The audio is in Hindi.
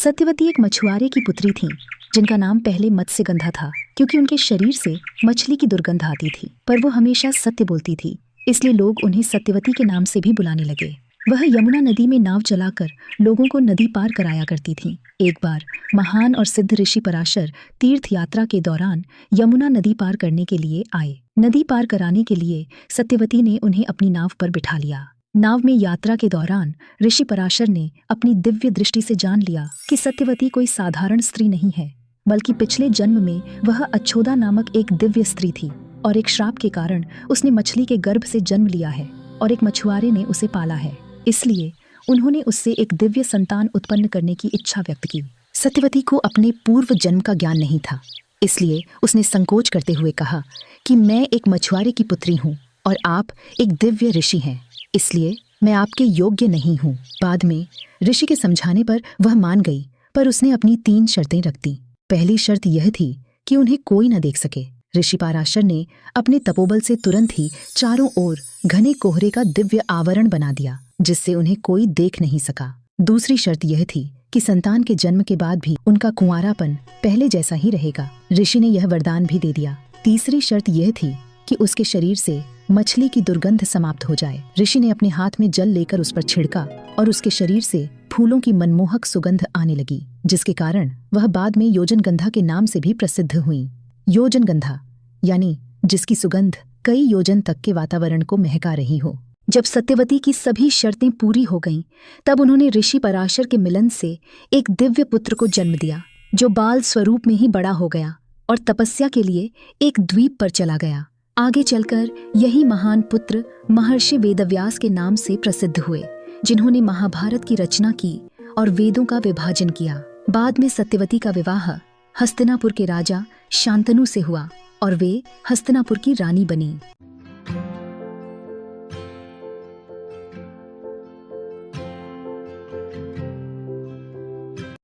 सत्यवती एक मछुआरे की पुत्री थी, जिनका नाम पहले मत्स्यगंधा था, क्योंकि उनके शरीर से मछली की दुर्गंध आती थी। पर वो हमेशा सत्य बोलती थी, इसलिए लोग उन्हें सत्यवती के नाम से भी बुलाने लगे। वह यमुना नदी में नाव चलाकर लोगों को नदी पार कराया करती थी। एक बार महान और सिद्ध ऋषि पराशर तीर्थ यात्रा के दौरान यमुना नदी पार करने के लिए आए। नदी पार कराने के लिए सत्यवती ने उन्हें अपनी नाव पर बिठा लिया। नाव में यात्रा के दौरान ऋषि पराशर ने अपनी दिव्य दृष्टि से जान लिया कि सत्यवती कोई साधारण स्त्री नहीं है, बल्कि पिछले जन्म में वह अच्छोदा नामक एक दिव्य स्त्री थी और एक श्राप के कारण उसने मछली के गर्भ से जन्म लिया है और एक मछुआरे ने उसे पाला है। इसलिए उन्होंने उससे एक दिव्य संतान उत्पन्न करने की इच्छा व्यक्त की। सत्यवती को अपने पूर्व जन्म का ज्ञान नहीं था, इसलिए उसने संकोच करते हुए कहा कि मैं एक मछुआरे की पुत्री हूँ और आप एक दिव्य ऋषि हैं, इसलिए मैं आपके योग्य नहीं हूँ। बाद में ऋषि के समझाने पर वह मान गई, पर उसने अपनी 3 शर्तें रख दी। पहली शर्त यह थी कि उन्हें कोई न देख सके। ऋषि पराशर ने अपने तपोबल से तुरंत ही चारों ओर घने कोहरे का दिव्य आवरण बना दिया, जिससे उन्हें कोई देख नहीं सका। दूसरी शर्त यह थी कि संतान के जन्म के बाद भी उनका कुंवारापन पहले जैसा ही रहेगा। ऋषि ने यह वरदान भी दे दिया। तीसरी शर्त यह थी कि उसके शरीर से मछली की दुर्गंध समाप्त हो जाए। ऋषि ने अपने हाथ में जल लेकर उस पर छिड़का और उसके शरीर से फूलों की मनमोहक सुगंध आने लगी, जिसके कारण वह बाद में योजनगंधा के नाम से भी प्रसिद्ध हुई। योजनगंधा यानी जिसकी सुगंध कई योजन तक के वातावरण को महका रही हो। जब सत्यवती की सभी शर्तें पूरी हो गईं, तब उन्होंने ऋषि पराशर के मिलन से एक दिव्य पुत्र को जन्म दिया, जो बाल स्वरूप में ही बड़ा हो गया और तपस्या के लिए एक द्वीप पर चला गया। आगे चलकर यही महान पुत्र महर्षि वेदव्यास के नाम से प्रसिद्ध हुए, जिन्होंने महाभारत की रचना की और वेदों का विभाजन किया। बाद में सत्यवती का विवाह हस्तिनापुर के राजा शांतनु से हुआ और वे हस्तिनापुर की रानी बनी।